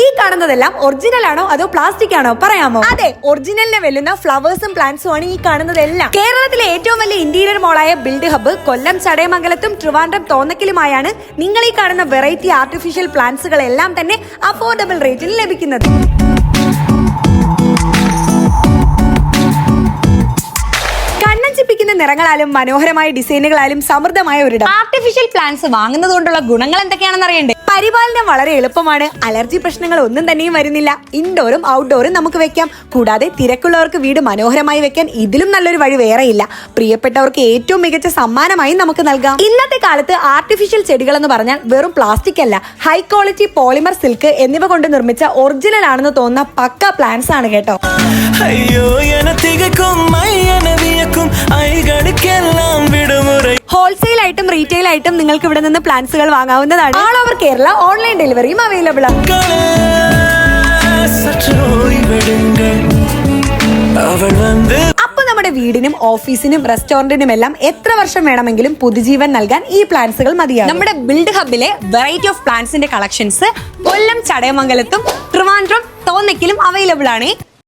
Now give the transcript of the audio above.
ഈ കാണുന്നതെല്ലാം ഒറിജിനൽ ആണോ അതോ പ്ലാസ്റ്റിക് ആണോ പറയാമോ? അതെ, ഒറിജിനലിനെ വെല്ലുന്ന ഫ്ലവേഴ്സും പ്ലാന്റ്സും ആണ് ഈ കാണുന്നതെല്ലാം. കേരളത്തിലെ ഏറ്റവും വലിയ ഇന്റീരിയർ മോളായ ബിൽഡ് ഹബ്ബ് കൊല്ലം ചടയമംഗലത്തും ട്രിവാൻഡ്രം തോന്നക്കലുമായാണ് നിങ്ങൾ ഈ കാണുന്ന വെറൈറ്റി ആർട്ടിഫിഷ്യൽ പ്ലാന്റ്സുകളെല്ലാം തന്നെ അഫോർഡബിൾ റേറ്റിൽ ലഭിക്കുന്നത്. നിറങ്ങളാലും മനോഹരമായ ഡിസൈനുകളാലും സമൃദ്ധമായ ഒരിടം. ആർട്ടിഫിഷ്യൽ പ്ലാന്റ്സ് വാങ്ങുന്നത് കൊണ്ടുള്ള ഗുണങ്ങൾ എന്തൊക്കെയാണെന്ന് അറിയണ്ടേ? പരിപാലനം വളരെ എളുപ്പമാണ്. അലർജി പ്രശ്നങ്ങൾ ഒന്നും തന്നെയും വരുന്നില്ല. ഇൻഡോറും ഔട്ട്ഡോറും നമുക്ക് വെക്കാം. കൂടാതെ തിരക്കുള്ളവർക്ക് വീട് മനോഹരമായി വെക്കാൻ ഇതിലും നല്ലൊരു വഴി വേറെയില്ല. പ്രിയപ്പെട്ടവർക്ക് ഏറ്റവും മികച്ച സമ്മാനമായി നമുക്ക് നൽകാം. ഇന്നത്തെ കാലത്ത് ആർട്ടിഫിഷ്യൽ ചെടികൾ എന്ന് പറഞ്ഞാൽ വെറും പ്ലാസ്റ്റിക് അല്ല, ഹൈ ക്വാളിറ്റി പോളിമർ, സിൽക്ക് എന്നിവ കൊണ്ട് നിർമ്മിച്ച ഒറിജിനൽ ആണെന്ന് തോന്നുന്ന പക്ക പ്ലാന്റ്സ് ആണ് കേട്ടോ. ഹോൾസെയിൽ ആയിട്ടും റീറ്റെയിൽ ആയിട്ടും നിങ്ങൾക്ക് ഇവിടെ നിന്ന് പ്ലാന്റ്സുകൾ വാങ്ങാവുന്നതാണ്. ഓൾ ഓവർ കേരള ഓൺലൈൻ ഡെലിവറിയും അവൈലബിൾ ആണ്. അപ്പൊ നമ്മുടെ വീടിനും ഓഫീസിനും റെസ്റ്റോറന്റിനും എല്ലാം എത്ര വർഷം വേണമെങ്കിലും പുതുജീവൻ നൽകാൻ ഈ പ്ലാന്റ്സുകൾ മതിയാകും. നമ്മുടെ ബിൽഡ് ഹബിലെ വെറൈറ്റി ഓഫ് പ്ലാന്റ്സിന്റെ കളക്ഷൻസ് കൊല്ലം ചടയമംഗലത്തും ട്രിവാൻഡ്രം തോന്നക്കലും അവൈലബിൾ ആണ്.